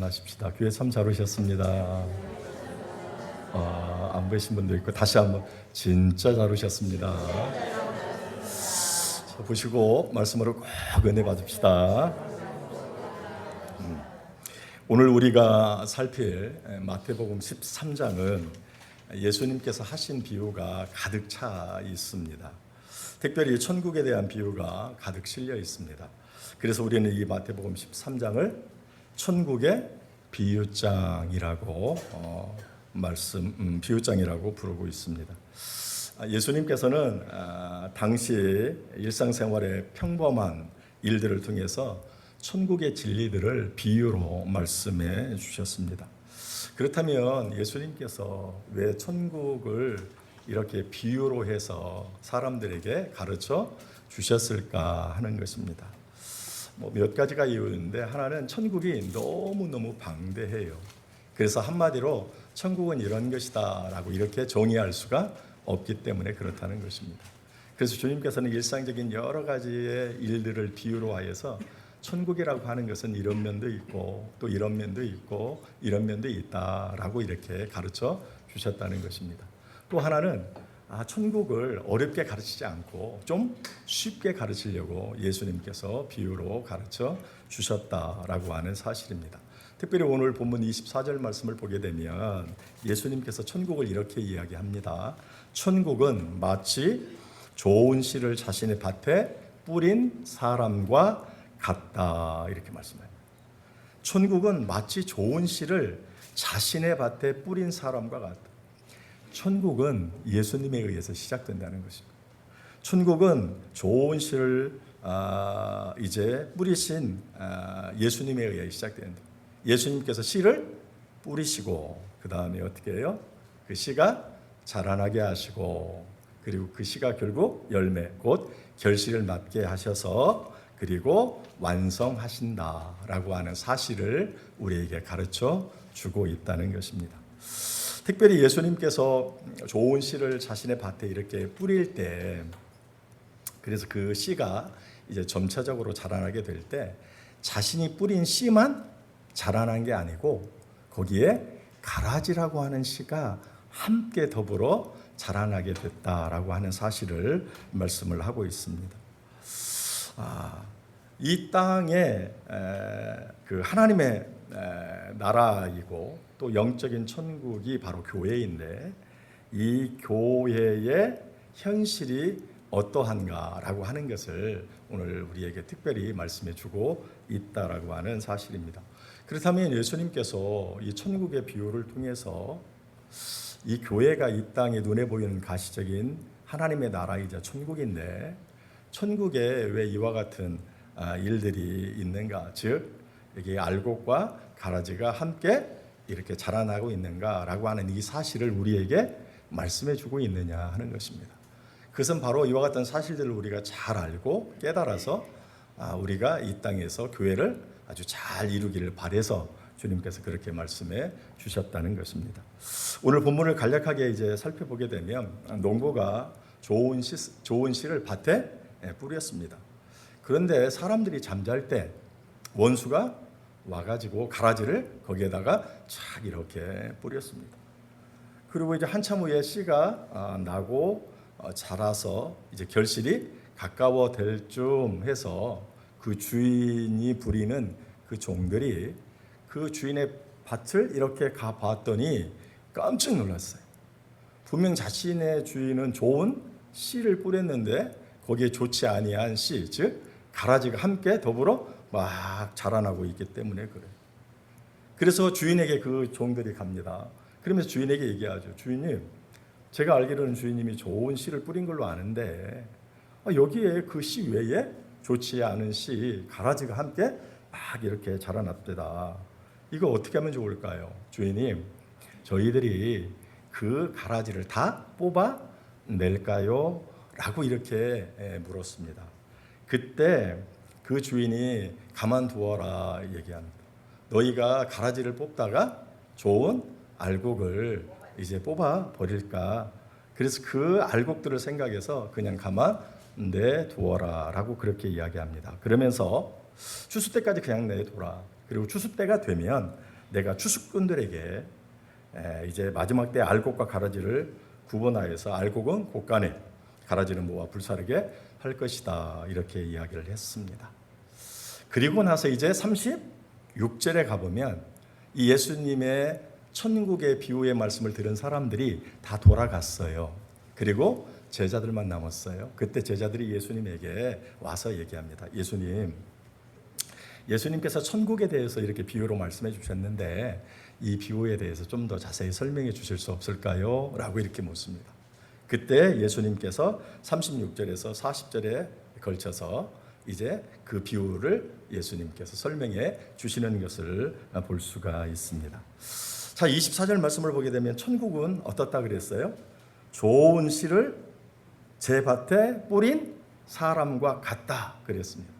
하십시다. 교회 참 잘 오셨습니다. 안 보이신 분도 있고 다시 한번 진짜 잘 오셨습니다. 자, 보시고 말씀으로 꼭 은혜 받읍시다. 오늘 우리가 살필 마태복음 13장은 예수님께서 하신 비유가 가득 차 있습니다. 특별히 천국에 대한 비유가 가득 실려 있습니다. 그래서 우리는 이 마태복음 13장을 천국의 비유장이라고 비유장이라고 부르고 있습니다. 예수님께서는 당시 일상생활의 평범한 일들을 통해서 천국의 진리들을 비유로 말씀해 주셨습니다. 그렇다면 예수님께서 왜 천국을 이렇게 비유로 해서 사람들에게 가르쳐 주셨을까 하는 것입니다. 몇 가지가 이유인데, 하나는 천국이 너무너무 방대해요. 그래서 한마디로 천국은 이런 것이다 라고 이렇게 정의할 수가 없기 때문에 그렇다는 것입니다. 그래서 주님께서는 일상적인 여러 가지의 일들을 비유로 하여서 천국이라고 하는 것은 이런 면도 있고 또 이런 면도 있고 이런 면도 있다라고 이렇게 가르쳐 주셨다는 것입니다. 또 하나는 천국을 어렵게 가르치지 않고 좀 쉽게 가르치려고 예수님께서 비유로 가르쳐 주셨다라고 하는 사실입니다. 특별히 오늘 본문 24절 말씀을 보게 되면 예수님께서 천국을 이렇게 이야기합니다. 천국은 마치 좋은 씨를 자신의 밭에 뿌린 사람과 같다, 이렇게 말씀합니다. 천국은 마치 좋은 씨를 자신의 밭에 뿌린 사람과 같다. 천국은 예수님에 의해서 시작된다는 것입니다. 천국은 좋은 씨를 이제 뿌리신 예수님에 의해 시작된다. 예수님께서 씨를 뿌리시고 그 다음에 어떻게 해요? 그 씨가 자라나게 하시고, 그리고 그 씨가 결국 열매 곧 결실을 맺게 하셔서 그리고 완성하신다라고 하는 사실을 우리에게 가르쳐 주고 있다는 것입니다. 특별히 예수님께서 좋은 씨를 자신의 밭에 이렇게 뿌릴 때, 그래서 그 씨가 이제 점차적으로 자라나게 될 때 자신이 뿌린 씨만 자라난 게 아니고 거기에 가라지라고 하는 씨가 함께 더불어 자라나게 됐다라고 하는 사실을 말씀을 하고 있습니다. 이 땅에 그 하나님의 나라이고 또 영적인 천국이 바로 교회인데, 이 교회의 현실이 어떠한가라고 하는 것을 오늘 우리에게 특별히 말씀해 주고 있다라고 하는 사실입니다. 그렇다면 예수님께서 이 천국의 비유를 통해서 이 교회가 이 땅에 눈에 보이는 가시적인 하나님의 나라이자 천국인데, 천국에 왜 이와 같은 일들이 있는가, 즉 여기 알곡과 가라지가 함께 이렇게 자라나고 있는가라고 하는 이 사실을 우리에게 말씀해 주고 있느냐 하는 것입니다. 그것은 바로 이와 같은 사실들을 우리가 잘 알고 깨달아서 우리가 이 땅에서 교회를 아주 잘 이루기를 바라서 주님께서 그렇게 말씀해 주셨다는 것입니다. 오늘 본문을 간략하게 이제 살펴보게 되면, 농부가 좋은 씨를 밭에 뿌렸습니다. 그런데 사람들이 잠잘 때 원수가 와가지고 가라지를 거기에다가 착 이렇게 뿌렸습니다. 그리고 이제 한참 후에 씨가 나고 자라서 이제 결실이 가까워 될 쯤 해서 그 주인이 부리는 그 종들이 그 주인의 밭을 이렇게 가봤더니 깜짝 놀랐어요. 분명 자신의 주인은 좋은 씨를 뿌렸는데 거기에 좋지 아니한 씨, 즉 가라지가 함께 더불어 막 자라나고 있기 때문에 그래요. 그래서 주인에게 그 종들이 갑니다. 그러면서 주인에게 얘기하죠. 주인님, 제가 알기로는 주인님이 좋은 씨를 뿌린 걸로 아는데 여기에 그 씨 외에 좋지 않은 씨, 가라지가 함께 막 이렇게 자라났대다. 이거 어떻게 하면 좋을까요? 주인님, 저희들이 그 가라지를 다 뽑아낼까요? 라고 이렇게 물었습니다. 그때 그 주인이 가만두어라 얘기합니다. 너희가 가라지를 뽑다가 좋은 알곡을 이제 뽑아 버릴까? 그래서 그 알곡들을 생각해서 그냥 가만 내두어라 라고 그렇게 이야기합니다. 그러면서 추수 때까지 그냥 내둬라. 그리고 추수 때가 되면 내가 추수꾼들에게 이제 마지막 때 알곡과 가라지를 구분하여서 알곡은 곳간에, 가라지는 모아 불사르게 할 것이다, 이렇게 이야기를 했습니다. 그리고 나서 이제 36절에 가보면 이 예수님의 천국의 비유의 말씀을 들은 사람들이 다 돌아갔어요. 그리고 제자들만 남았어요. 그때 제자들이 예수님에게 와서 얘기합니다. 예수님께서 천국에 대해서 이렇게 비유로 말씀해 주셨는데 이 비유에 대해서 좀 더 자세히 설명해 주실 수 없을까요? 라고 이렇게 묻습니다. 그때 예수님께서 36절에서 40절에 걸쳐서 이제 그 비유를 예수님께서 설명해 주시는 것을 볼 수가 있습니다. 자, 24절 말씀을 보게 되면 천국은 어떻다 그랬어요? 좋은 씨를 제 밭에 뿌린 사람과 같다 그랬습니다.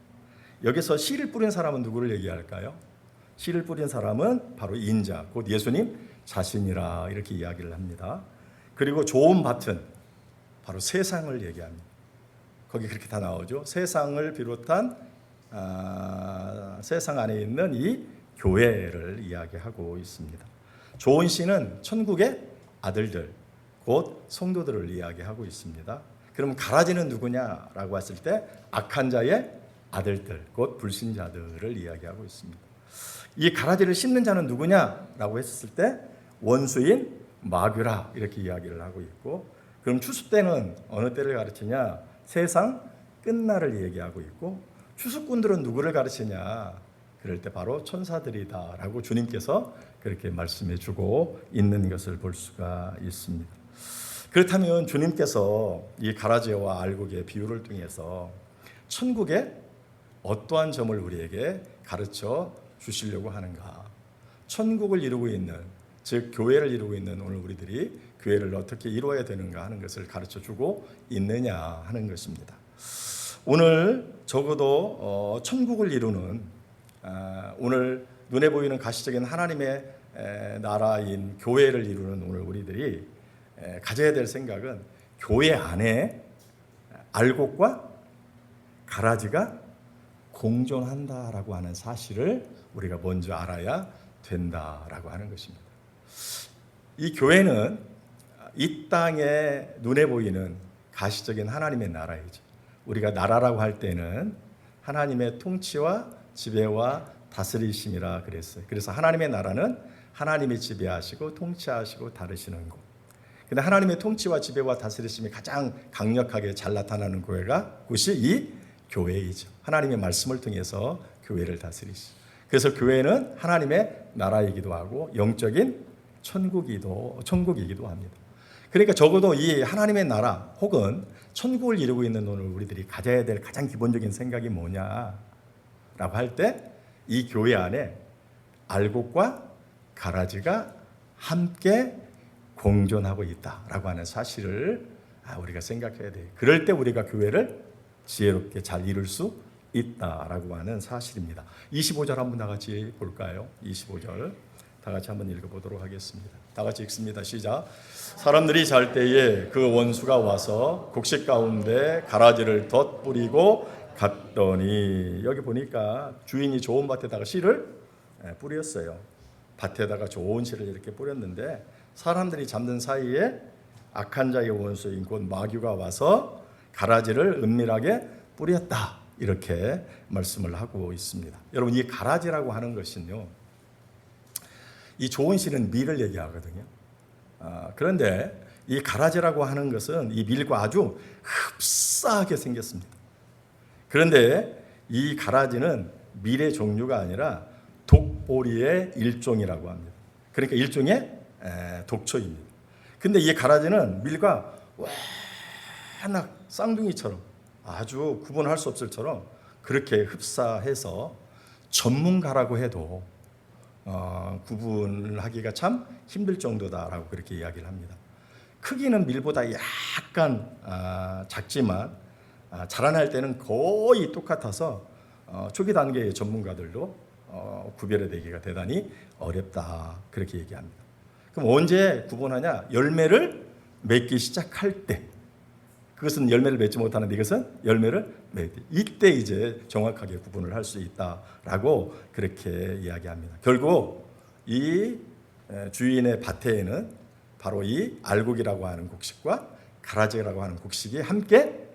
여기서 씨를 뿌린 사람은 누구를 얘기할까요? 씨를 뿌린 사람은 바로 인자, 곧 예수님 자신이라 이렇게 이야기를 합니다. 그리고 좋은 밭은 바로 세상을 얘기합니다. 거기 그렇게 다 나오죠. 세상을 비롯한 세상 안에 있는 이 교회를 이야기하고 있습니다. 좋은 씨는 천국의 아들들, 곧 성도들을 이야기하고 있습니다. 그럼 가라지는 누구냐라고 했을 때 악한 자의 아들들, 곧 불신자들을 이야기하고 있습니다. 이 가라지를 씹는 자는 누구냐라고 했을 때 원수인 마귀라 이렇게 이야기를 하고 있고, 그럼 추수 때는 어느 때를 가르치냐? 세상 끝날을 얘기하고 있고, 추수꾼들은 누구를 가르치냐? 그럴 때 바로 천사들이다라고 주님께서 그렇게 말씀해 주고 있는 것을 볼 수가 있습니다. 그렇다면 주님께서 이 가라지와 알곡의 비유를 통해서 천국의 어떠한 점을 우리에게 가르쳐 주시려고 하는가? 천국을 이루고 있는, 즉 교회를 이루고 있는 오늘 우리들이 교회를 어떻게 이루어야 되는가 하는 것을 가르쳐 주고 있느냐 하는 것입니다. 오늘 적어도 천국을 이루는, 오늘 눈에 보이는 가시적인 하나님의 나라인 교회를 이루는 오늘 우리들이 가져야 될 생각은 교회 안에 알곡과 가라지가 공존한다라고 하는 사실을 우리가 먼저 알아야 된다라고 하는 것입니다. 이 교회는 이 땅에 눈에 보이는 가시적인 하나님의 나라이죠. 우리가 나라라고 할 때는 하나님의 통치와 지배와 다스리심이라 그랬어요. 그래서 하나님의 나라는 하나님이 지배하시고 통치하시고 다루시는 곳. 근데 하나님의 통치와 지배와 다스리심이 가장 강력하게 잘 나타나는 곳이 이 교회이죠. 하나님의 말씀을 통해서 교회를 다스리시. 그래서 교회는 하나님의 나라이기도 하고 영적인 천국이기도 합니다. 그러니까 적어도 이 하나님의 나라 혹은 천국을 이루고 있는 오늘 우리들이 가져야 될 가장 기본적인 생각이 뭐냐라고 할 때 이 교회 안에 알곡과 가라지가 함께 공존하고 있다라고 하는 사실을 우리가 생각해야 돼요. 그럴 때 우리가 교회를 지혜롭게 잘 이룰 수 있다라고 하는 사실입니다. 25절 한번 다 같이 볼까요? 25절 다 같이 한번 읽어보도록 하겠습니다. 다 같이 읽습니다. 시작. 사람들이 잘 때에 그 원수가 와서 곡식 가운데 가라지를 덧뿌리고 갔더니, 여기 보니까 주인이 좋은 밭에다가 씨를 뿌렸어요. 밭에다가 좋은 씨를 이렇게 뿌렸는데 사람들이 잠든 사이에 악한 자의 원수인 곧 마귀가 와서 가라지를 은밀하게 뿌렸다, 이렇게 말씀을 하고 있습니다. 여러분, 이 가라지라고 하는 것은요, 이 좋은 씨는 밀을 얘기하거든요. 그런데 이 가라지라고 하는 것은 이 밀과 아주 흡사하게 생겼습니다. 그런데 이 가라지는 밀의 종류가 아니라 독보리의 일종이라고 합니다. 그러니까 일종의 독초입니다. 근데 이 가라지는 밀과 워낙 쌍둥이처럼 아주 구분할 수 없을처럼 그렇게 흡사해서 전문가라고 해도 구분하기가 참 힘들 정도다라고 그렇게 이야기를 합니다. 크기는 밀보다 약간 작지만 자라날 때는 거의 똑같아서 초기 단계의 전문가들도 구별해내기가 대단히 어렵다, 그렇게 얘기합니다. 그럼 언제 구분하냐? 열매를 맺기 시작할 때. 그것은 열매를 맺지 못하는데 이것은 열매를 맺을 때. 이때 이제 정확하게 구분을 할 수 있다라고 그렇게 이야기합니다. 결국 이 주인의 밭에는 바로 이 알곡이라고 하는 곡식과 가라지라고 하는 곡식이 함께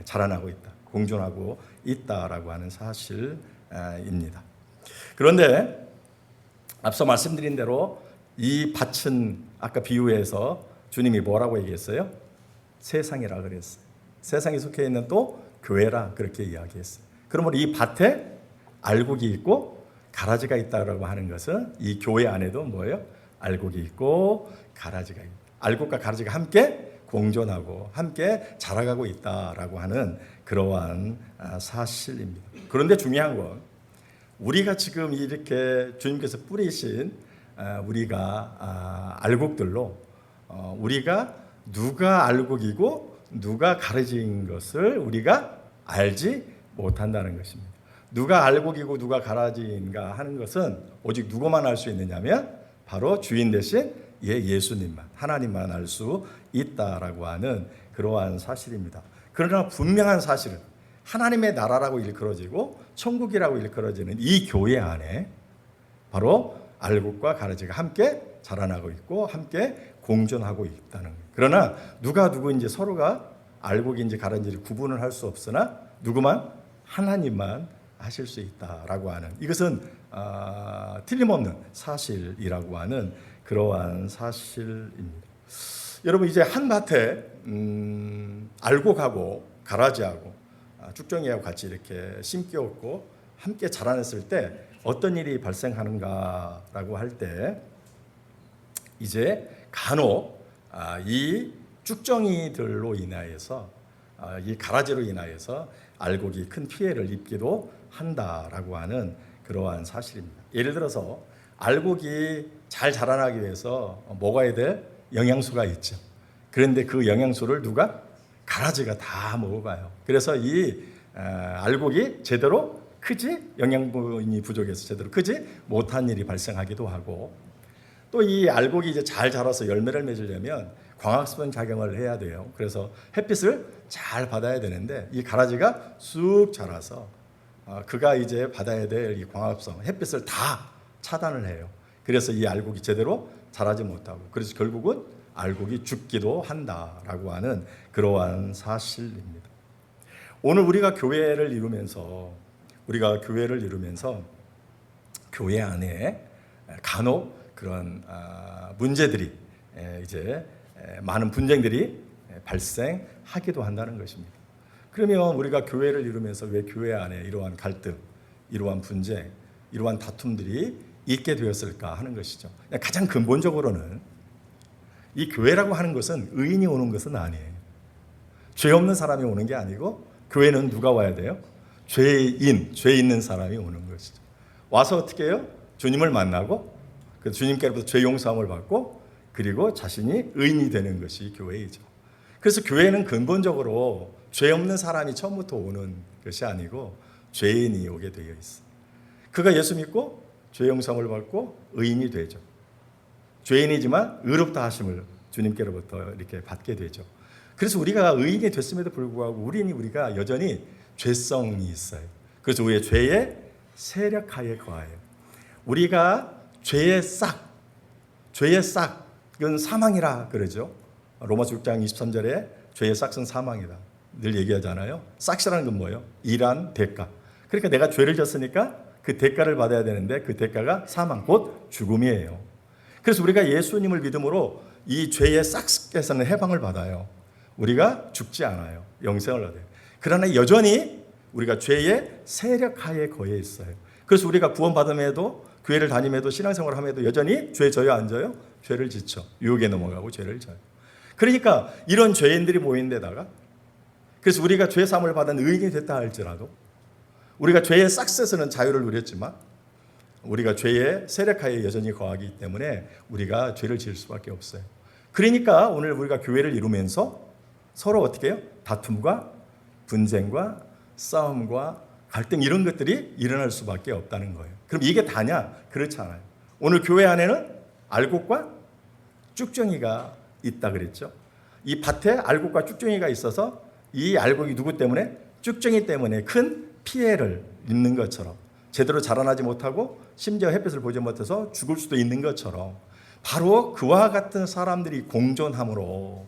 자라나고 있다, 공존하고 있다라고 하는 사실입니다. 그런데 앞서 말씀드린 대로 이 밭은 아까 비유에서 주님이 뭐라고 얘기했어요? 세상이라 그랬어요. 세상에 속해 있는 또 교회라 그렇게 이야기했어요. 그러므로 이 밭에 알곡이 있고 가라지가 있다라고 하는 것은 이 교회 안에도 뭐예요? 알곡이 있고 가라지가 있다. 알곡과 가라지가 함께 공존하고 함께 자라가고 있다라고 하는 그러한 사실입니다. 그런데 중요한 건 우리가 지금 이렇게 주님께서 뿌리신 우리가 알곡들로 우리가 누가 알곡이고 누가 가라지인 것을 우리가 알지 못한다는 것입니다. 누가 알곡이고 누가 가라지인가 하는 것은 오직 누구만 알 수 있느냐면 바로 주인 대신 예수님만, 하나님만 알 수 있다라고 하는 그러한 사실입니다. 그러나 분명한 사실은 하나님의 나라라고 일컬어지고 천국이라고 일컬어지는 이 교회 안에 바로 알곡과 가라지가 함께 자라나고 있고 함께 공존하고 있다는 거예요. 그러나 누가 누구인지 서로가 알곡인지 가라지인지 구분을 할 수 없으나 누구만? 하나님만 하실 수 있다라고 하는, 이것은 틀림없는 사실이라고 하는 그러한 사실입니다. 여러분, 이제 한 밭에 알곡하고 가라지하고 쭉정이하고 같이 이렇게 심기었고 함께 자라냈을 때 어떤 일이 발생하는가라고 할 때 이제 간혹 이 쭉정이들로 인하여서 이 가라지로 인하여서 알곡이 큰 피해를 입기도 한다라고 하는 그러한 사실입니다. 예를 들어서 알곡이 잘 자라나기 위해서 먹어야 될 영양소가 있죠. 그런데 그 영양소를 누가? 가라지가 다 먹어가요. 그래서 이 알곡이 제대로 크지, 영양분이 부족해서 제대로 크지 못한 일이 발생하기도 하고, 또 이 알곡이 이제 잘 자라서 열매를 맺으려면 광합성 작용을 해야 돼요. 그래서 햇빛을 잘 받아야 되는데 이 가라지가 쑥 자라서 그가 이제 받아야 될 이 광합성, 햇빛을 다 차단을 해요. 그래서 이 알곡이 제대로 자라지 못하고, 그래서 결국은 알곡이 죽기도 한다라고 하는 그러한 사실입니다. 오늘 우리가 교회를 이루면서 교회 안에 간혹 그런 문제들이 이제 많은 분쟁들이 발생하기도 한다는 것입니다. 그러면 우리가 교회를 이루면서 왜 교회 안에 이러한 갈등, 이러한 분쟁, 이러한 다툼들이 있게 되었을까 하는 것이죠. 가장 근본적으로는 이 교회라고 하는 것은 의인이 오는 것은 아니에요. 죄 없는 사람이 오는 게 아니고 교회는 누가 와야 돼요? 죄 있는 사람이 오는 것이죠. 와서 어떻게 해요? 주님을 만나고 그 주님께로부터 죄 용서함을 받고 그리고 자신이 의인이 되는 것이 교회이죠. 그래서 교회는 근본적으로 죄 없는 사람이 처음부터 오는 것이 아니고 죄인이 오게 되어 있어요. 그가 예수 믿고 죄 용서함을 받고 의인이 되죠. 죄인이지만 의롭다 하심을 주님께로부터 이렇게 받게 되죠. 그래서 우리가 의인이 됐음에도 불구하고 우리가 여전히 죄성이 있어요. 그래서 우리의 죄의 세력하에 거하여 우리가 죄의 싹은 사망이라 그러죠. 로마서 6장 23절에 죄의 싹은 사망이다 늘 얘기하잖아요. 싹이라는 건 뭐예요? 일한 대가. 그러니까 내가 죄를 졌으니까 그 대가를 받아야 되는데 그 대가가 사망, 곧 죽음이에요. 그래서 우리가 예수님을 믿음으로 이 죄의 싹에서는 해방을 받아요. 우리가 죽지 않아요. 영생을 얻어요. 그러나 여전히 우리가 죄의 세력하에 거해 있어요. 그래서 우리가 구원받음에도 교회를 다님에도 신앙생활을 함에도 여전히 죄 져요, 안 져요? 죄를 지쳐 유혹에 넘어가고 죄를 져요. 그러니까 이런 죄인들이 모인 데다가 그래서 우리가 죄 사함을 받은 의인이 됐다 할지라도 우리가 죄의 싹에서는 자유를 누렸지만 우리가 죄의 세력하에 여전히 거하기 때문에 우리가 죄를 지을 수밖에 없어요. 그러니까 오늘 우리가 교회를 이루면서 서로 어떻게 해요? 다툼과 분쟁과 싸움과 갈등 이런 것들이 일어날 수밖에 없다는 거예요. 그럼 이게 다냐? 그렇지 않아요. 오늘 교회 안에는 알곡과 쭉정이가 있다 그랬죠. 이 밭에 알곡과 쭉정이가 있어서 이 알곡이 누구 때문에? 쭉정이 때문에 큰 피해를 입는 것처럼 제대로 자라나지 못하고 심지어 햇빛을 보지 못해서 죽을 수도 있는 것처럼 바로 그와 같은 사람들이 공존함으로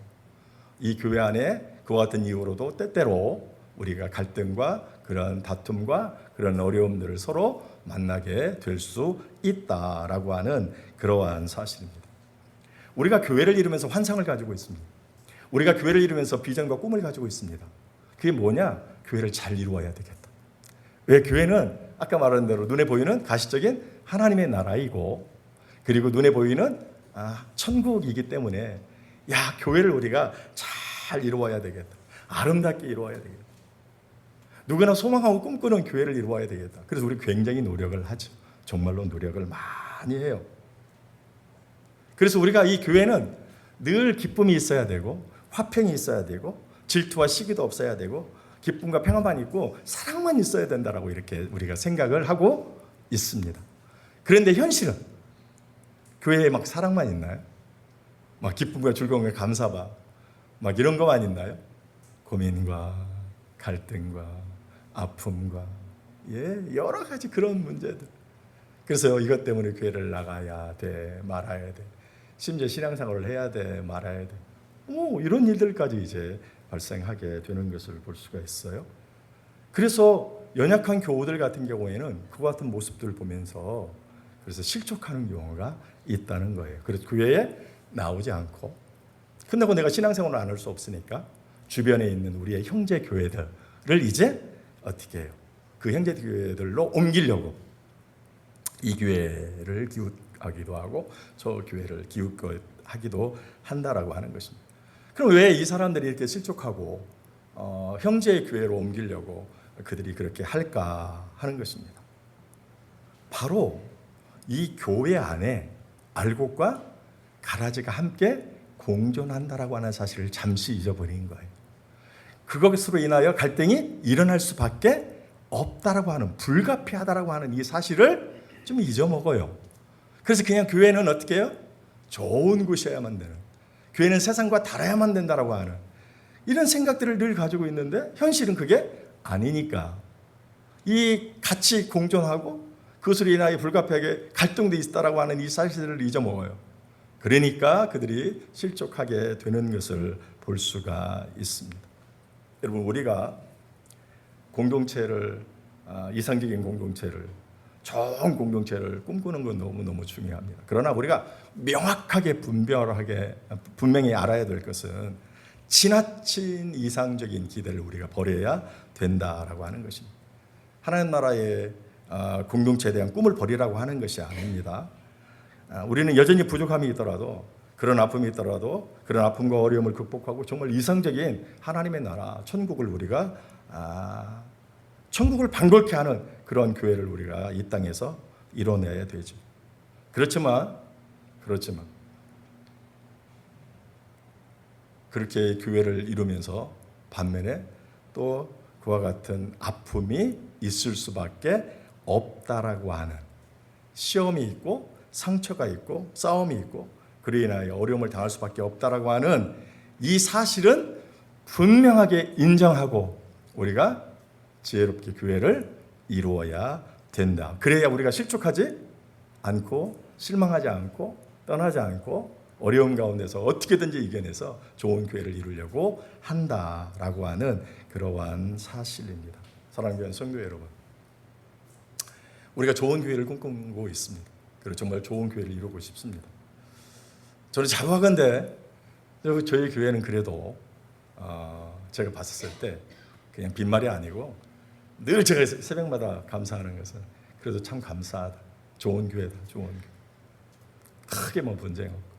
이 교회 안에 그와 같은 이유로도 때때로 우리가 갈등과 그런 다툼과 그런 어려움들을 서로 만나게 될 수 있다라고 하는 그러한 사실입니다. 우리가 교회를 이루면서 환상을 가지고 있습니다. 우리가 교회를 이루면서 비전과 꿈을 가지고 있습니다. 그게 뭐냐? 교회를 잘 이루어야 되겠다. 왜? 교회는 아까 말한 대로 눈에 보이는 가시적인 하나님의 나라이고, 그리고 눈에 보이는 천국이기 때문에 교회를 우리가 잘 이루어야 되겠다. 아름답게 이루어야 되겠다. 누구나 소망하고 꿈꾸는 교회를 이루어야 되겠다. 그래서 우리 굉장히 노력을 하죠. 정말로 노력을 많이 해요. 그래서 우리가 이 교회는 늘 기쁨이 있어야 되고 화평이 있어야 되고 질투와 시기도 없어야 되고 기쁨과 평안만 있고 사랑만 있어야 된다라고 이렇게 우리가 생각을 하고 있습니다. 그런데 현실은 교회에 막 사랑만 있나요? 막 기쁨과 즐거움과 감사와 막 이런 것만 있나요? 고민과 갈등과 아픔과 여러 가지 그런 문제들. 그래서 이것 때문에 교회를 나가야 돼, 말아야 돼. 심지어 신앙생활을 해야 돼, 말아야 돼. 이런 일들까지 이제 발생하게 되는 것을 볼 수가 있어요. 그래서 연약한 교우들 같은 경우에는 그와 같은 모습들을 보면서 그래서 실족하는 경우가 있다는 거예요. 그래서 교회에 나오지 않고, 끝나고 내가 신앙생활을 안 할 수 없으니까 주변에 있는 우리의 형제 교회들을 이제 어떻게 해요? 그 형제 교회들로 옮기려고 이 교회를 기웃하기도 하고 저 교회를 기웃하기도 한다라고 하는 것입니다. 그럼 왜 이 사람들이 이렇게 실족하고 형제의 교회로 옮기려고 그들이 그렇게 할까 하는 것입니다. 바로 이 교회 안에 알곡과 가라지가 함께 공존한다라고 하는 사실을 잠시 잊어버린 거예요. 그것으로 인하여 갈등이 일어날 수밖에 없다라고 하는, 불가피하다라고 하는 이 사실을 좀 잊어먹어요. 그래서 그냥 교회는 어떻게 해요? 좋은 곳이어야만 되는, 교회는 세상과 달아야만 된다라고 하는 이런 생각들을 늘 가지고 있는데 현실은 그게 아니니까 이 같이 공존하고 그것으로 인하여 불가피하게 갈등도 있다라고 하는 이 사실을 잊어먹어요. 그러니까 그들이 실족하게 되는 것을 볼 수가 있습니다. 여러분, 우리가 공동체를, 이상적인 공동체를, 좋은 공동체를 꿈꾸는 건 너무너무 중요합니다. 그러나 우리가 명확하게 분명히 알아야 될 것은 지나친 이상적인 기대를 우리가 버려야 된다라고 하는 것입니다. 하나님 나라의 공동체에 대한 꿈을 버리라고 하는 것이 아닙니다. 우리는 여전히 부족함이 있더라도, 그런 아픔이 있더라도 그런 아픔과 어려움을 극복하고 정말 이상적인 하나님의 나라, 천국을 우리가 천국을 방불케 하는 그런 교회를 우리가 이 땅에서 이뤄내야 되죠. 그렇지만 그렇게 교회를 이루면서 반면에 또 그와 같은 아픔이 있을 수밖에 없다라고 하는, 시험이 있고 상처가 있고 싸움이 있고 그로 인하여 어려움을 당할 수밖에 없다라고 하는 이 사실은 분명하게 인정하고 우리가 지혜롭게 교회를 이루어야 된다. 그래야 우리가 실족하지 않고 실망하지 않고 떠나지 않고 어려움 가운데서 어떻게든지 이겨내서 좋은 교회를 이루려고 한다라고 하는 그러한 사실입니다. 사랑하는 교회 성도 여러분, 우리가 좋은 교회를 꿈꾸고 있습니다. 그리고 정말 좋은 교회를 이루고 싶습니다. 저는 자부하건대 저희 교회는 그래도 제가 봤었을 때 그냥 빈말이 아니고 늘 제가 새벽마다 감사하는 것은 그래도 참 감사하다. 좋은 교회다. 좋은 교회. 크게 뭐 분쟁 없고.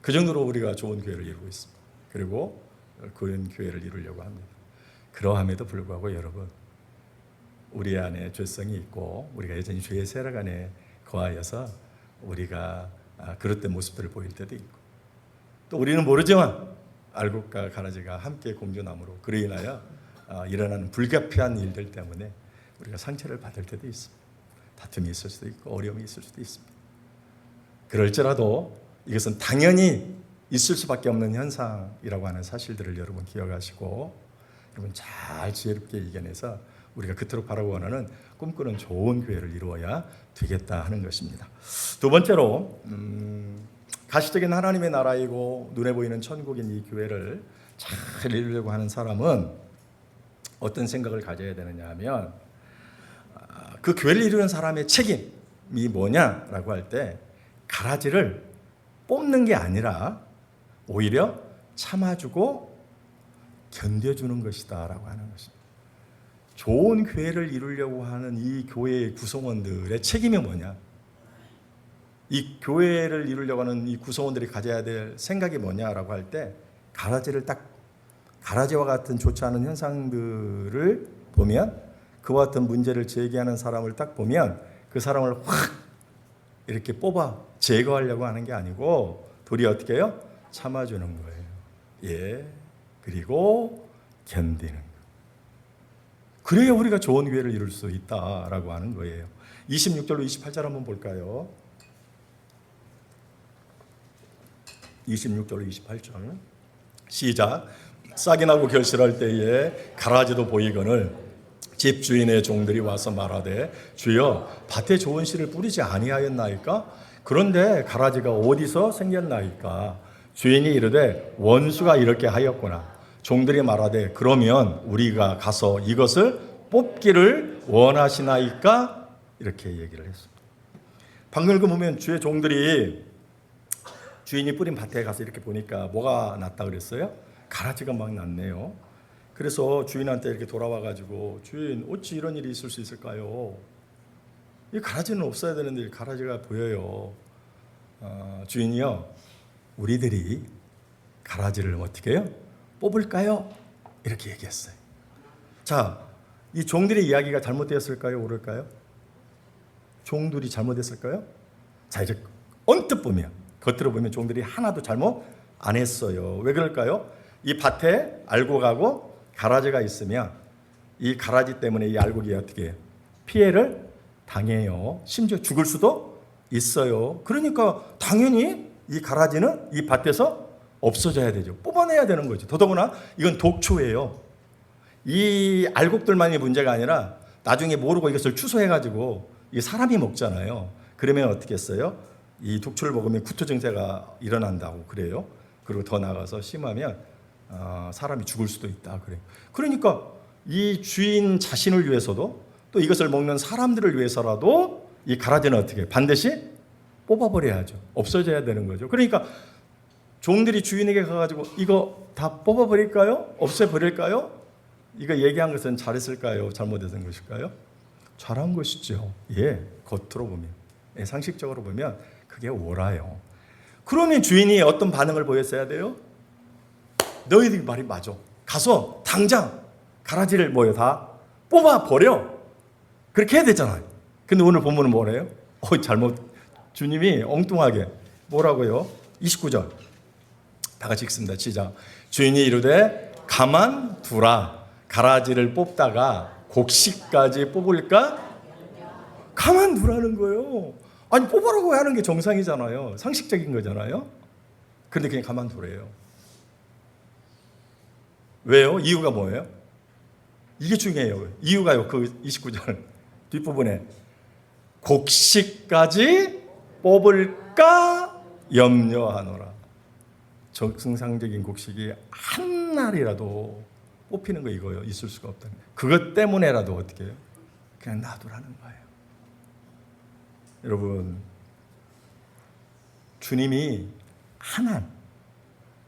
그 정도로 우리가 좋은 교회를 이루고 있습니다. 그리고 그런 교회를 이루려고 합니다. 그러함에도 불구하고 여러분, 우리 안에 죄성이 있고 우리가 여전히 죄의 세력 안에 거하여서 우리가 그릇된 모습들을 보일 때도 있고, 또 우리는 모르지만 알곡과 가라지가 함께 공존함으로 그로 인하여 일어나는 불가피한 일들 때문에 우리가 상처를 받을 때도 있습니다. 다툼이 있을 수도 있고 어려움이 있을 수도 있습니다. 그럴지라도 이것은 당연히 있을 수밖에 없는 현상이라고 하는 사실들을 여러분 기억하시고 여러분 잘 지혜롭게 이겨내서 우리가 그토록 바라고 원하는 꿈꾸는 좋은 교회를 이루어야 되겠다 하는 것입니다. 두 번째로 가시적인 하나님의 나라이고 눈에 보이는 천국인 이 교회를 잘 이루려고 하는 사람은 어떤 생각을 가져야 되느냐 하면 그 교회를 이루는 사람의 책임이 뭐냐라고 할 때 가라지를 뽑는 게 아니라 오히려 참아주고 견뎌주는 것이다라고 하는 것입니다. 좋은 교회를 이루려고 하는 이 교회의 구성원들의 책임이 뭐냐? 이 교회를 이루려고 하는 이 구성원들이 가져야 될 생각이 뭐냐라고 할 때 가라지와 같은 좋지 않은 현상들을 보면 그와 같은 문제를 제기하는 사람을 딱 보면 그 사람을 확 이렇게 뽑아 제거하려고 하는 게 아니고 도리어 어떻게 해요? 참아주는 거예요. 예. 그리고 견디는 거. 그래야 우리가 좋은 교회를 이룰 수 있다라고 하는 거예요. 26절로 28절 한번 볼까요? 26절로 28절 시작. 싹이 나고 결실할 때에 가라지도 보이거늘 집주인의 종들이 와서 말하되 주여 밭에 좋은 씨를 뿌리지 아니하였나이까? 그런데 가라지가 어디서 생겼나이까? 주인이 이르되 원수가 이렇게 하였구나. 종들이 말하되 그러면 우리가 가서 이것을 뽑기를 원하시나이까? 이렇게 얘기를 했습니다. 방금 보면 주의 종들이 주인이 뿌린 밭에 가서 이렇게 보니까 뭐가 났다 그랬어요? 가라지가 막 났네요. 그래서 주인한테 이렇게 돌아와가지고 주인 어찌 이런 일이 있을 수 있을까요? 이 가라지는 없어야 되는데 가라지가 보여요. 주인이요, 우리들이 가라지를 어떻게 해요? 뽑을까요? 이렇게 얘기했어요. 자, 이 종들의 이야기가 잘못되었을까요? 옳을까요? 종들이 잘못했을까요? 자, 이제 언뜻 보면, 겉으로 보면 종들이 하나도 잘못 안 했어요. 왜 그럴까요? 이 밭에 알곡하고 가라지가 있으면 이 가라지 때문에 이 알곡이 어떻게 해요? 피해를 당해요. 심지어 죽을 수도 있어요. 그러니까 당연히 이 가라지는 이 밭에서 없어져야 되죠. 뽑아내야 되는 거죠. 더더구나 이건 독초예요. 이 알곡들만이 문제가 아니라 나중에 모르고 이것을 추수해가지고 이 사람이 먹잖아요. 그러면 어떻게 했어요? 이 독초를 먹으면 구토 증세가 일어난다고 그래요. 그리고 더 나아가서 심하면 사람이 죽을 수도 있다 그래요. 그러니까 이 주인 자신을 위해서도 또 이것을 먹는 사람들을 위해서라도 이 가라지는 어떻게 해요? 반드시 뽑아버려야죠. 없어져야 되는 거죠. 그러니까 종들이 주인에게 가가지고 이거 다 뽑아버릴까요? 없애버릴까요? 이거 얘기한 것은 잘했을까요? 잘못했던 것일까요? 잘한 것이죠. 예, 겉으로 보면, 예, 상식적으로 보면 그게 옳아요. 그러면 주인이 어떤 반응을 보였어야 돼요? 너희들 말이 맞아. 가서 당장 가라지를 다 뽑아버려. 그렇게 해야 되잖아요. 근데 오늘 본문은 뭐래요? 주님이 엉뚱하게 뭐라고요? 29절 다 같이 읽습니다. 시작. 주인이 이르되 가만두라. 가라지를 뽑다가 곡식까지 뽑을까? 가만두라는 거예요. 아니 뽑으라고 하는 게 정상이잖아요. 상식적인 거잖아요. 그런데 그냥 가만두래요. 왜요? 이유가 뭐예요? 이게 중요해요. 이유가요. 그 29절 뒷부분에 곡식까지 뽑을까 염려하노라. 정상적인 곡식이 한 날이라도 뽑히는 거 이거요. 있을 수가 없다. 그것 때문에라도 어떻게 해요? 그냥 놔두라는 거예요. 여러분, 주님이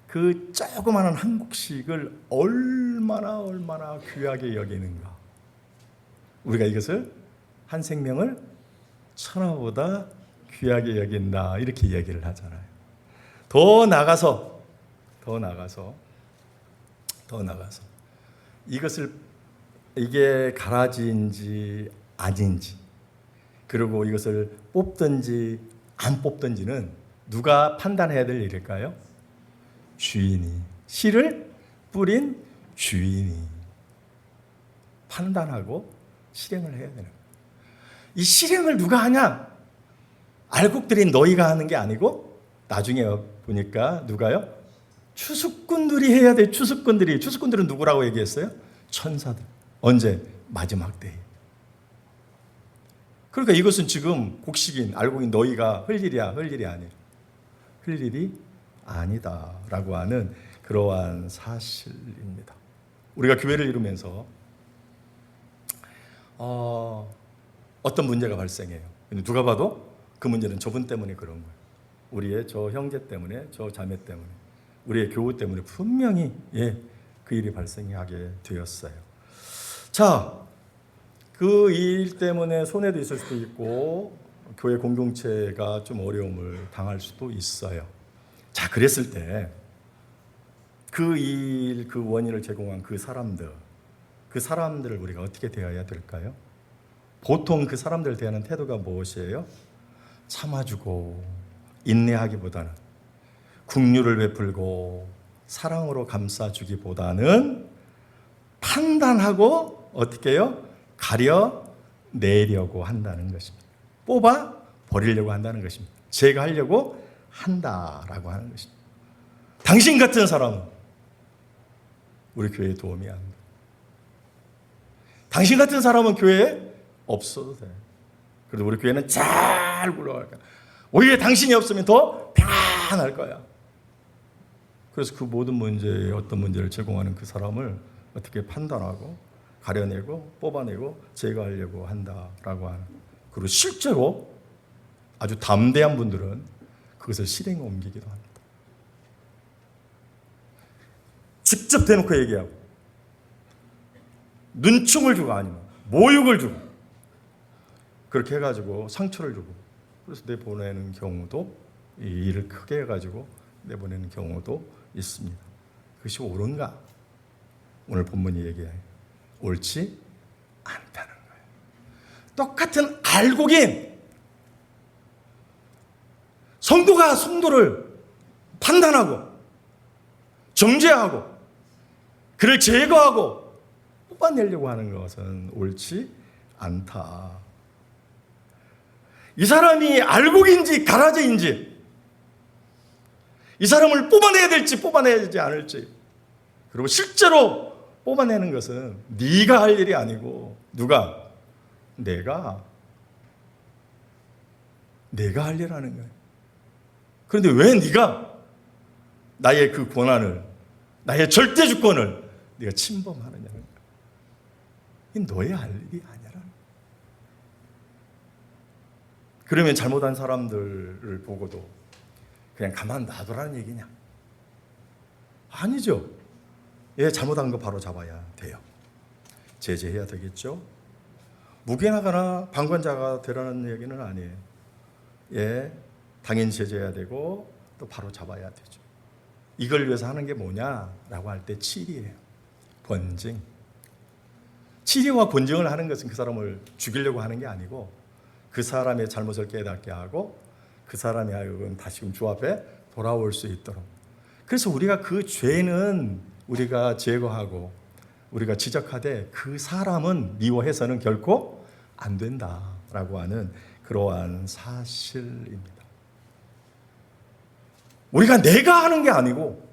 그 조그마한 한 곡식을 얼마나 귀하게 여기는가. 우리가 이것을 한 생명을 천하보다 귀하게 여긴다 이렇게 얘기를 하잖아요. 더 나가서 이게 가라지인지 아닌지, 그리고 이것을 뽑든지 안 뽑든지는 누가 판단해야 될 일일까요? 주인이, 씨를 뿌린 주인이 판단하고 실행을 해야 되는 거예요. 이 실행을 누가 하냐? 알곡들인 너희가 하는 게 아니고 나중에 보니까 누가요? 추수꾼들이 해야 돼. 추수꾼들은 누구라고 얘기했어요? 천사들. 언제? 마지막 때에. 그러니까 이것은 지금 곡식인 알곡인 너희가 할 일이야, 할 일이 아니야. 할 일이 아니다라고 하는 그러한 사실입니다. 우리가 교회를 이루면서 어떤 문제가 발생해요. 근데 누가 봐도 그 문제는 저분 때문에 그런 거예요. 우리의 저 형제 때문에, 저 자매 때문에, 우리의 교우 때문에 분명히 그 일이 발생하게 되었어요. 자, 그 일 때문에 손해도 있을 수도 있고 교회 공동체가 좀 어려움을 당할 수도 있어요. 자, 그랬을 때 그 일, 그 원인을 제공한 그 사람들을 우리가 어떻게 대해야 될까요? 보통 그 사람들을 대하는 태도가 무엇이에요? 참아주고 인내하기보다는, 긍휼을 베풀고 사랑으로 감싸주기보다는 판단하고 어떻게 해요? 가려내려고 한다는 것입니다. 뽑아 버리려고 한다는 것입니다. 제거하려고 한다라고 하는 것입니다. 당신 같은 사람은 우리 교회에 도움이 안 돼. 당신 같은 사람은 교회에 없어도 돼. 그래도 우리 교회는 잘 굴러갈 거야. 오히려 당신이 없으면 더 평안할 거야. 그래서 그 모든 문제에 어떤 문제를 제공하는 그 사람을 어떻게 판단하고 가려내고 뽑아내고 제거하려고 한다라고 하는. 그리고 실제로 아주 담대한 분들은 그것을 실행에 옮기기도 합니다. 직접 대놓고 얘기하고 눈총을 주고 아니면 모욕을 주고 그렇게 해가지고 상처를 주고 그래서 내보내는 경우도, 이 일을 크게 해가지고 내보내는 경우도 있습니다. 그것이 옳은가? 오늘 본문이 얘기해요. 옳지 않다는 거예요. 똑같은 알곡인 성도가 성도를 판단하고 정죄하고 그를 제거하고 뽑아내려고 하는 것은 옳지 않다. 이 사람이 알곡인지 가라지인지, 이 사람을 뽑아내야 될지 뽑아내야 되지 않을지, 그리고 실제로 뽑아내는 것은 네가 할 일이 아니고 누가? 내가 할 일하는 거예요. 그런데 왜 네가 나의 그 권한을, 나의 절대 주권을 네가 침범하느냐는 거예요. 이게 너의 할 일이 아니라는 거예요. 그러면 잘못한 사람들을 보고도 그냥 가만 놔두라는 얘기냐? 아니죠. 잘못한 거 바로 잡아야 돼요. 제재해야 되겠죠. 무게나가나 방관자가 되라는 얘기는 아니에요. 당연히 제재해야 되고 또 바로 잡아야 되죠. 이걸 위해서 하는 게 뭐냐라고 할 때 치리예요. 번증. 치리와 번증을 하는 것은 그 사람을 죽이려고 하는 게 아니고 그 사람의 잘못을 깨닫게 하고 그 사람이 하여금 다시금 주 앞에 돌아올 수 있도록. 그래서 우리가 그 죄는 우리가 제거하고 우리가 지적하되 그 사람은 미워해서는 결코 안 된다라고 하는 그러한 사실입니다. 우리가 내가 하는 게 아니고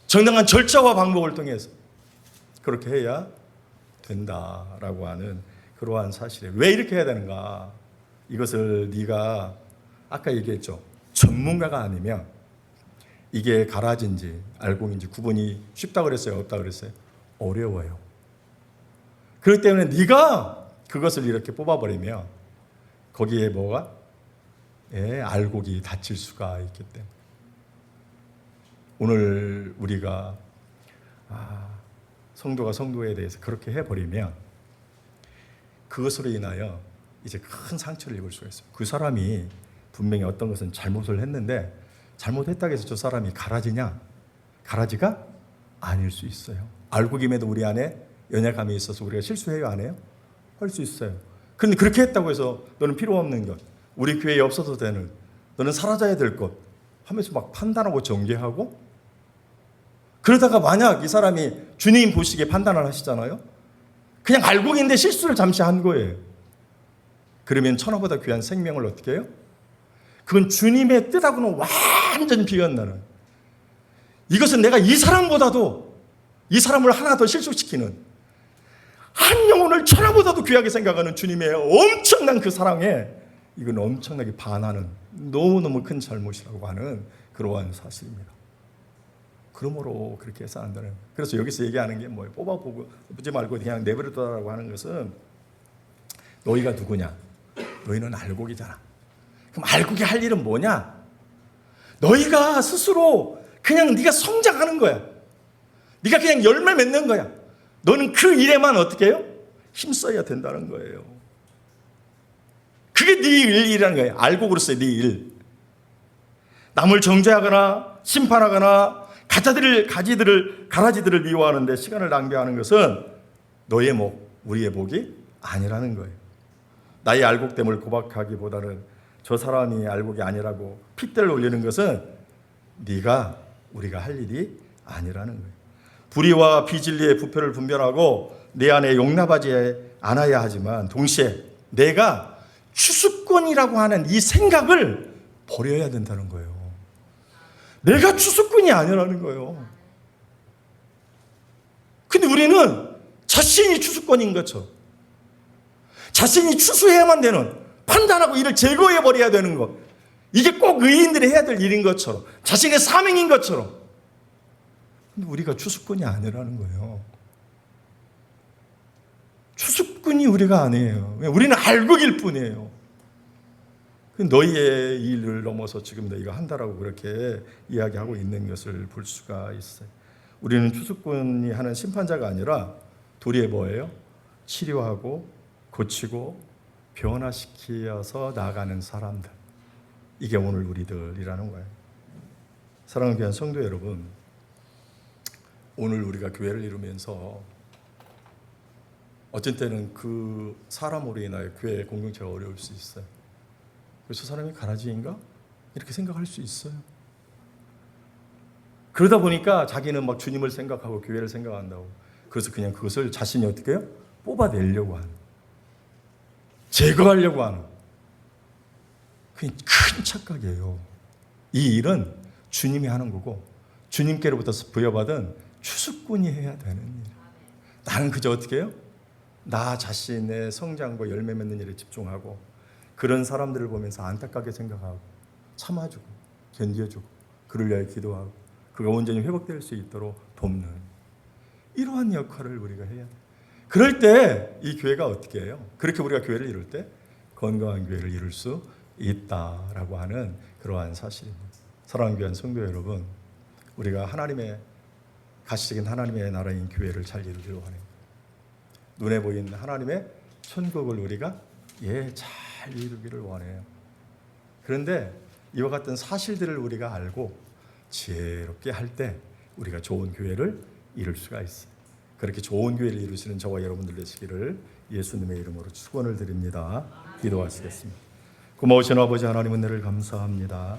정당한 절차와 방법을 통해서 그렇게 해야 된다라고 하는 그러한 사실이에요. 왜 이렇게 해야 되는가? 이것을 네가 아까 얘기했죠. 전문가가 아니면 이게 가라지인지 알곡인지 구분이 쉽다 그랬어요? 없다 그랬어요? 어려워요. 그렇기 때문에 네가 그것을 이렇게 뽑아버리면 거기에 뭐가? 알곡이 닫힐 수가 있기 때문에. 오늘 우리가 성도가 성도에 대해서 그렇게 해버리면 그것으로 인하여 이제 큰 상처를 입을 수가 있어요. 그 사람이 분명히 어떤 것은 잘못을 했는데 잘못했다고 해서 저 사람이 가라지냐? 가라지가 아닐 수 있어요. 알고김에도 우리 안에 연약함이 있어서 우리가 실수해요? 안 해요? 할 수 있어요. 그런데 그렇게 했다고 해서 너는 필요 없는 것, 우리 교회에 없어도 되는, 너는 사라져야 될 것 하면서 막 판단하고 정죄하고, 그러다가 만약 이 사람이 주님 보시기에 판단을 하시잖아요. 그냥 알고있는데 실수를 잠시 한 거예요. 그러면 천하보다 귀한 생명을 어떻게 해요? 그건 주님의 뜻하고는 완전 비언나는, 이것은 내가 이 사람보다도 이 사람을 하나 더 실속시키는, 한 영혼을 천하보다도 귀하게 생각하는 주님의 엄청난 그 사랑에 이건 엄청나게 반하는 너무너무 큰 잘못이라고 하는 그러한 사실입니다. 그러므로 그렇게 해서 안 되는. 그래서 여기서 얘기하는 게 뭐예요? 뽑지 말고 그냥 내버려둬라고 하는 것은 너희가 누구냐? 너희는 알곡이잖아. 그럼 알곡이 할 일은 뭐냐? 너희가 스스로 그냥 네가 성장하는 거야. 네가 그냥 열매 맺는 거야. 너는 그 일에만 어떻게 해요? 힘써야 된다는 거예요. 그게 네 일이라는 거예요. 알곡으로서의 네 일. 남을 정죄하거나 심판하거나 가라지들을 미워하는데 시간을 낭비하는 것은 너의 목, 우리의 복이 아니라는 거예요. 나의 알곡됨을 고박하기보다는 저 사람이 알곡이 아니라고 핏대를 올리는 것은 우리가 할 일이 아니라는 거예요. 불의와 비진리의 부패를 분별하고 내 안에 용납하지 않아야 하지만 동시에 내가 추수꾼이라고 하는 이 생각을 버려야 된다는 거예요. 내가 추수꾼이 아니라는 거예요. 근데 우리는 자신이 추수꾼인 것처럼, 자신이 추수해야만 되는, 판단하고 이를 제거해버려야 되는 것, 이게 꼭 의인들이 해야 될 일인 것처럼, 자신의 사명인 것처럼. 근데 우리가 추수꾼이 아니라는 거예요. 추수꾼이 우리가 아니에요. 우리는 알곡일 뿐이에요. 너희의 일을 넘어서 지금 너희가 한다라고 그렇게 이야기하고 있는 것을 볼 수가 있어요. 우리는 추수꾼이 하는 심판자가 아니라 도리에 뭐예요? 치료하고 고치고 변화시켜서 나아가는 사람들. 이게 오늘 우리들이라는 거예요. 사랑하는 귀한 성도 여러분, 오늘 우리가 교회를 이루면서 어떤 때는 그 사람으로 인하여 교회 공동체가 어려울 수 있어요. 저 사람이 가라지인가? 이렇게 생각할 수 있어요. 그러다 보니까 자기는 막 주님을 생각하고 교회를 생각한다고. 그래서 그냥 그것을 자신이 어떻게 해요? 뽑아내려고 하는, 제거하려고 하는, 그게 큰 착각이에요. 이 일은 주님이 하는 거고 주님께로부터 부여받은 추수꾼이 해야 되는 일. 나는 그저 어떻게 해요? 나 자신의 성장과 열매 맺는 일에 집중하고 그런 사람들을 보면서 안타깝게 생각하고 참아주고 견뎌주고 그를 위하여 기도하고 그가 온전히 회복될 수 있도록 돕는 이러한 역할을 우리가 해야 돼요. 그럴 때 이 교회가 어떻게 해요? 그렇게 우리가 교회를 이룰 때 건강한 교회를 이룰 수 있다라고 하는 그러한 사실입니다. 사랑하는 귀한 성도 여러분, 우리가 가시적인 하나님의 나라인 교회를 잘 이루기를 원해요. 눈에 보이는 하나님의 천국을 우리가 잘 이루기를 원해요. 그런데 이와 같은 사실들을 우리가 알고 지혜롭게 할 때 우리가 좋은 교회를 이룰 수가 있어요. 그렇게 좋은 교회를 이루시는 저와 여러분들 되시기를 예수님의 이름으로 축원을 드립니다. 기도하시겠습니다. 고마우신 아버지 하나님, 은혜를 감사합니다.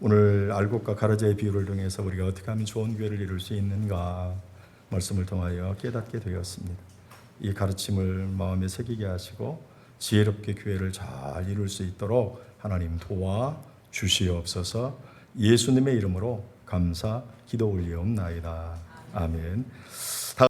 오늘 알곡과 가라지의 비유를 통해서 우리가 어떻게 하면 좋은 교회를 이룰 수 있는가 말씀을 통하여 깨닫게 되었습니다. 이 가르침을 마음에 새기게 하시고 지혜롭게 교회를 잘 이룰 수 있도록 하나님 도와 주시옵소서. 예수님의 이름으로 감사 기도 올리옵나이다. 아멘.